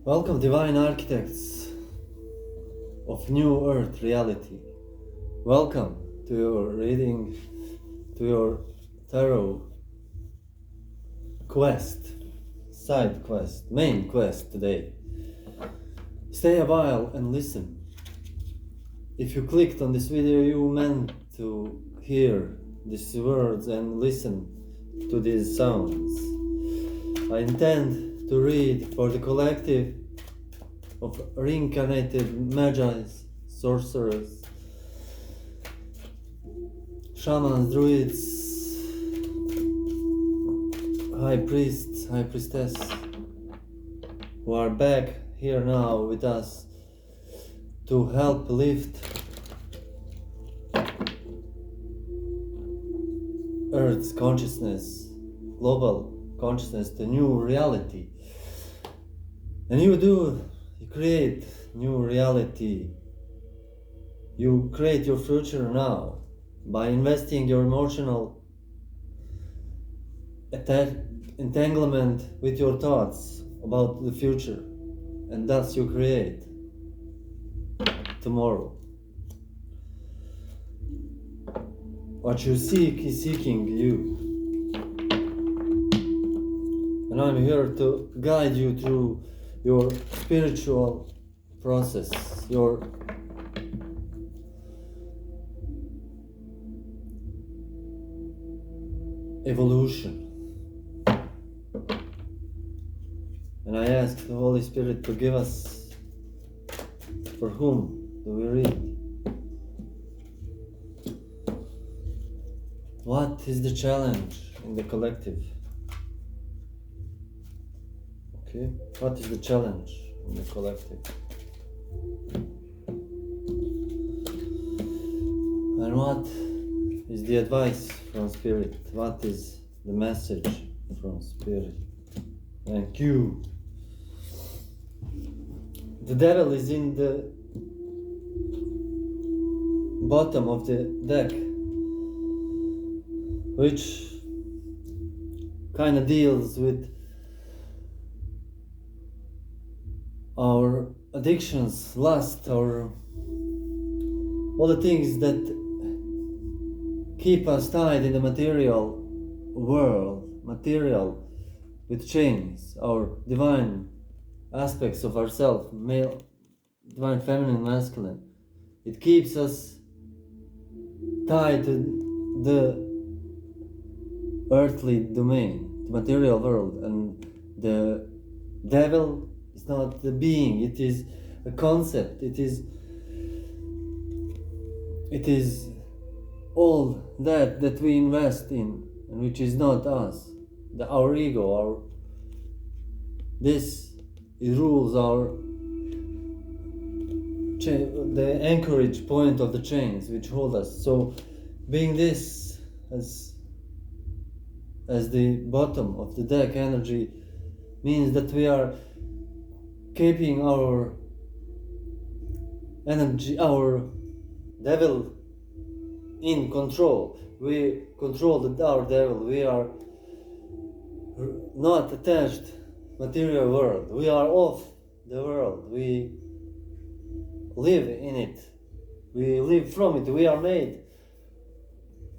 Welcome, divine architects of New Earth reality. Welcome to your reading, to your tarot quest, side quest, main quest today. Stay a while and listen. If you clicked on this video, you meant to hear these words and listen to these sounds. I intend to read for the collective of reincarnated Magi, sorcerers, Shamans, Druids, High-priests, High-priestess, who are back here now with us to help lift Earth's consciousness, global consciousness, the new reality. And you create new reality. You create your future now by investing your emotional entanglement with your thoughts about the future, and thus you create tomorrow. What you seek is seeking you. And I'm here to guide you through your spiritual process, your evolution. And I ask the Holy Spirit to give us, for whom do we read? What is the challenge in the collective? Okay, what is the challenge in the collective? And what is the advice from Spirit? What is the message from Spirit? Thank you. The devil is in the bottom of the deck, which kind of deals with our addictions, lust, all the things that keep us tied in the material world, material with chains, our divine aspects of ourself, male, divine, feminine, masculine. It keeps us tied to the earthly domain, the material world, and the devil is not the being, it is a concept, it is all that we invest in, and which is not us, our ego, it rules the anchorage point of the chains which hold us. So being this as the bottom of the deck energy means that we are keeping our energy, our devil in control. We control our devil. We are not attached material world. We are of the world. We live in it. We live from it. We are made.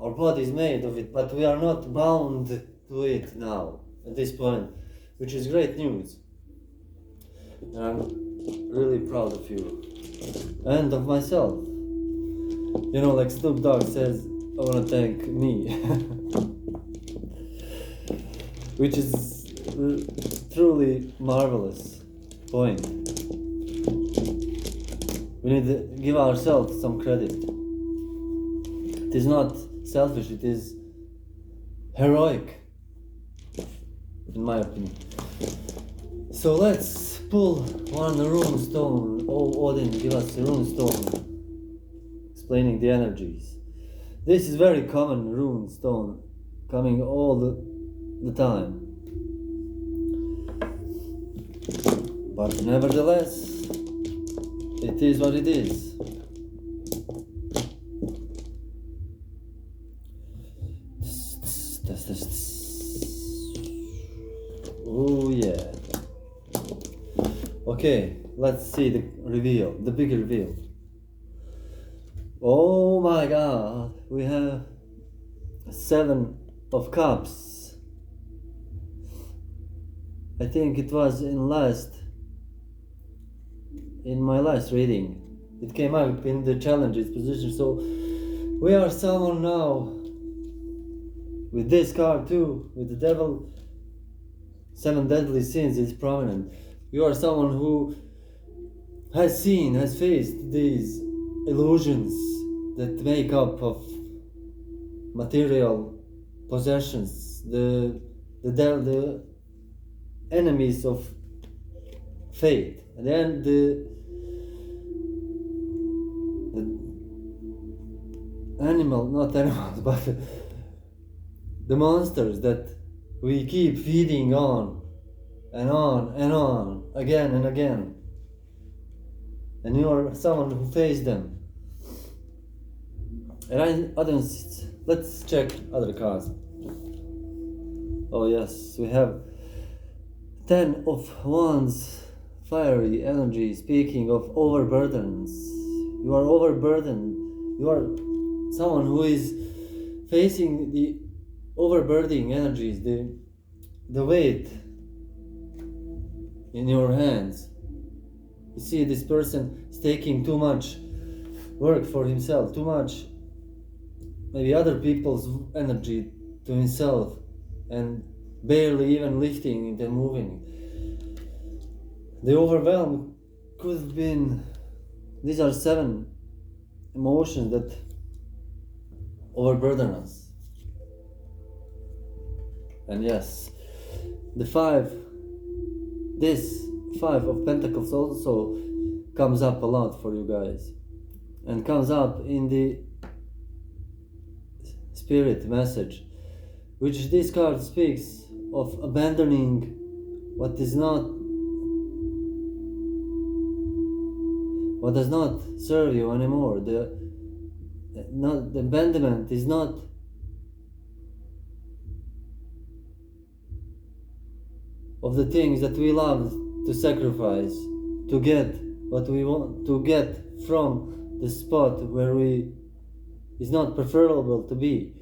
Our body is made of it, but we are not bound to it now, at this point, which is great news. And I'm really proud of you and of myself. You know, like Snoop Dogg says, I want to thank me, which is truly marvelous point. We need to give ourselves some credit. It is not selfish, it is heroic, in my opinion. So let's pull one rune stone. Oh, Odin, give us a rune stone explaining the energies. This is very common rune stone, coming all the time. But nevertheless, it is what it is. Oh yeah. Okay, let's see the reveal, the big reveal. Oh my God, we have 7 of Cups. I think it was in my last reading. It came up in the challenges position. So we are someone now with this card too, with the devil. 7 deadly sins is prominent. You are someone who has faced these illusions that make up of material possessions, the enemies of faith, and then the not animals, but the monsters that we keep feeding on and on and on, again and again. And you are someone who faced them. And let's check other cards. Oh yes, we have 10 of Wands, fiery energy, speaking of overburdens. You are overburdened. You are someone who is facing the overburdening energies, the weight in your hands. You see, this person is taking too much work for himself, too much maybe other people's energy to himself, and barely even lifting it and moving. The overwhelm could have been, these are 7 emotions that overburden us. And yes, this 5 of Pentacles also comes up a lot for you guys, and comes up in the spirit message, which this card speaks of abandoning what does not serve you anymore. The abandonment is not of the things that we love to sacrifice to get what we want to get from the spot where is not preferable to be.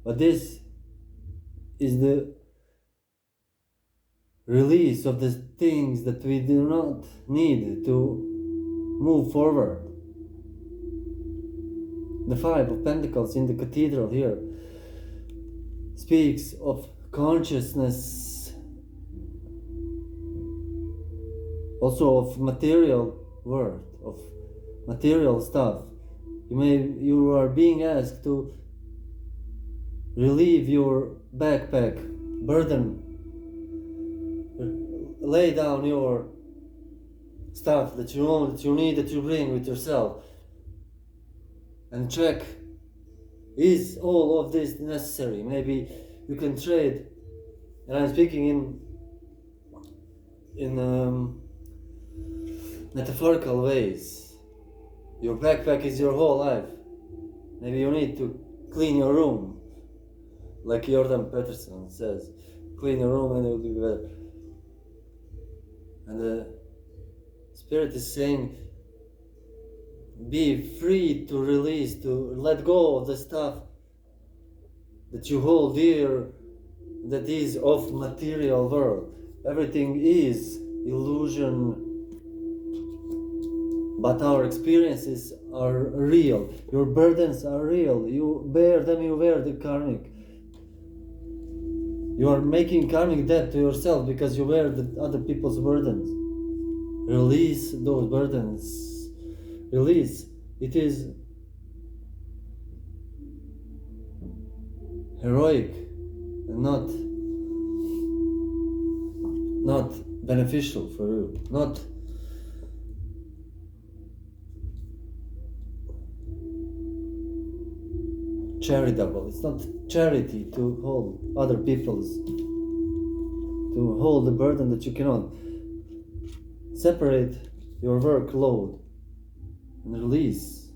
But this is the release of the things that we do not need to move forward. The 5 of Pentacles in the cathedral here speaks of consciousness, also of material worth, of material stuff. You are being asked to relieve your backpack burden, lay down your stuff that you own, that you need, that you bring with yourself, and check, is all of this necessary? Maybe you can trade, and I'm speaking in metaphorical ways. Your backpack is your whole life. Maybe you need to clean your room, like Jordan Peterson says, clean your room and it will be better. And the Spirit is saying, be free to release, to let go of the stuff that you hold dear, that is of material world. Everything is illusion, but our experiences are real. Your burdens are real. You bear them, you wear the karmic. You are making karmic debt to yourself because you wear the other people's burdens. Release those burdens. Release. It is heroic and not beneficial for you. Not charitable. It's not charity to hold other people's, to hold the burden that you cannot. Separate your workload and release.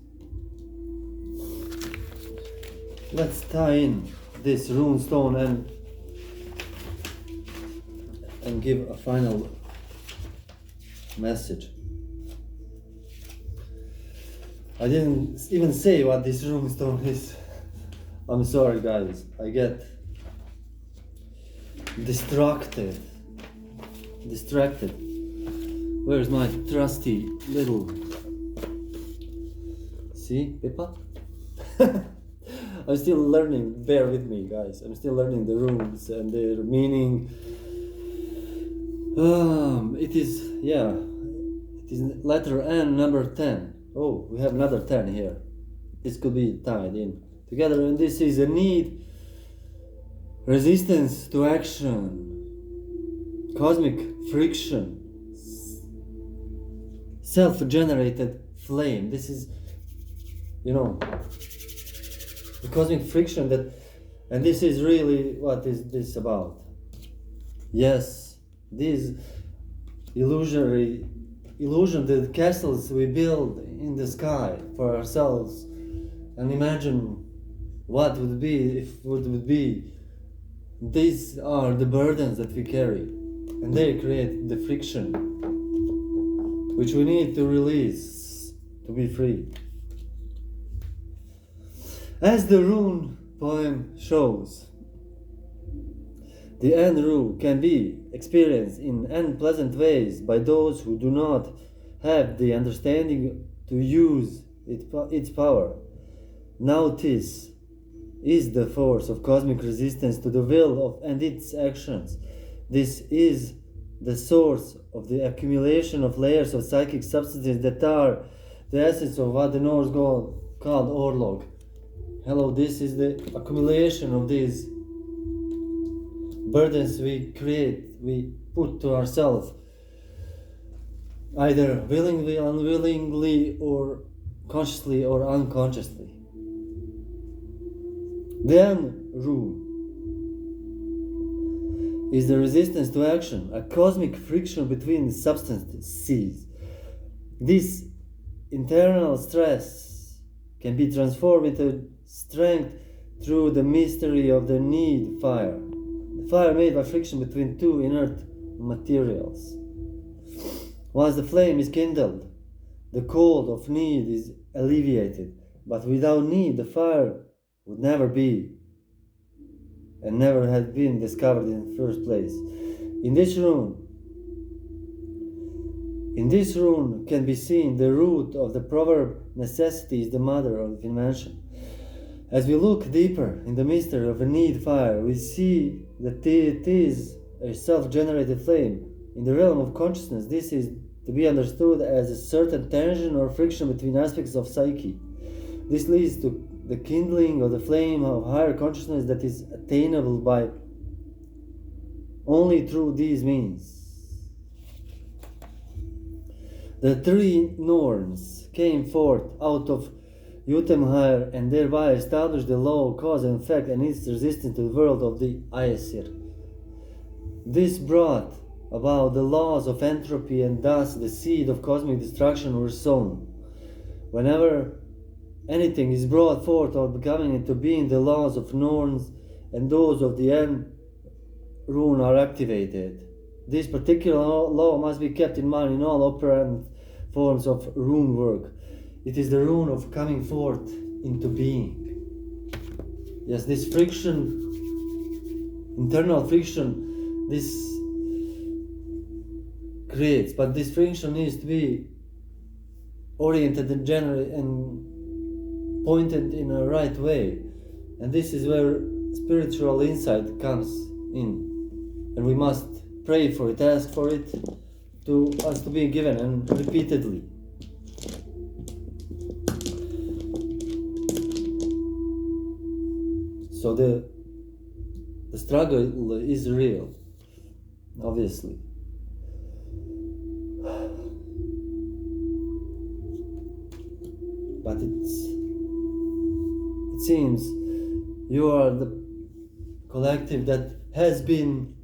Let's tie in this rune stone and give a final message. I didn't even say what this room stone is. I'm sorry, guys. I get distracted. Where's my trusty little... See, Pippa? I'm still learning. Bear with me, guys. I'm still learning the runes and their meaning. It is letter N, number 10. Oh, we have another 10 here. This could be tied in together, and this is a need, resistance to action, cosmic friction, self-generated flame. This is, the cosmic friction and this is really what is this about. Yes, these illusion, the castles we build in the sky for ourselves, and imagine what would be if it would be. These are the burdens that we carry, and they create the friction which we need to release to be free. As the rune poem shows, the N rune can be experienced in unpleasant ways by those who do not have the understanding to use its power. Now this is the force of cosmic resistance to the will and its actions. This is the source of the accumulation of layers of psychic substances that are the essence of what the Norse god called Orlog. Hello, this is the accumulation of these burdens we create, we put to ourselves, either willingly, unwillingly, or consciously or unconsciously. The N rune is the resistance to action, a cosmic friction between substances. This internal stress can be transformed into strength through the mystery of the need fire. The fire made by friction between two inert materials. Once the flame is kindled, the cold of need is alleviated, but without need the fire would never be and never had been discovered in the first place. In this rune can be seen the root of the proverb, necessity is the mother of invention. As we look deeper in the mystery of a need fire, we see that it is a self-generated flame. In the realm of consciousness, this is to be understood as a certain tension or friction between aspects of psyche. This leads to the kindling of the flame of higher consciousness that is attainable by only through these means. The three Norns came forth out of Jotunheim and thereby established the law of cause and effect and its resistance to the world of the Aesir. This brought about the laws of entropy, and thus the seed of cosmic destruction were sown. Whenever anything is brought forth or becoming into being, the laws of Norns and those of the N rune are activated. This particular law must be kept in mind in all operant forms of rune work. It is the rune of coming forth into being. Yes, this friction, internal friction, this creates, but this friction needs to be oriented and pointed in a right way. And this is where spiritual insight comes in. And we must pray for it, ask for it to us to be given, and repeatedly. So the struggle is real, obviously. But it seems you are the collective that has been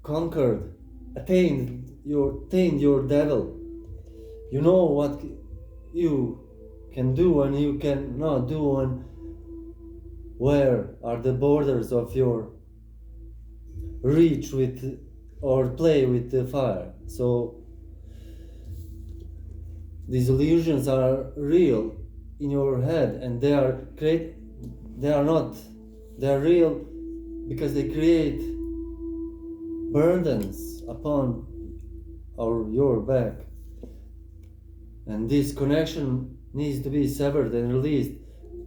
conquered, attained your devil. You know what you can do and you cannot do, and where are the borders of your reach with or play with the fire. So these illusions are real in your head, and they are real because they create burdens upon your back, and this connection needs to be severed and released,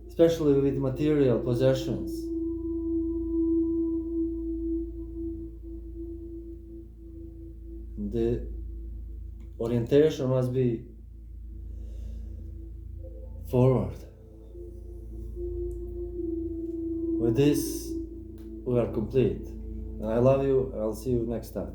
especially with material possessions. The orientation must be forward. With this, we are complete. And I love you, and I'll see you next time.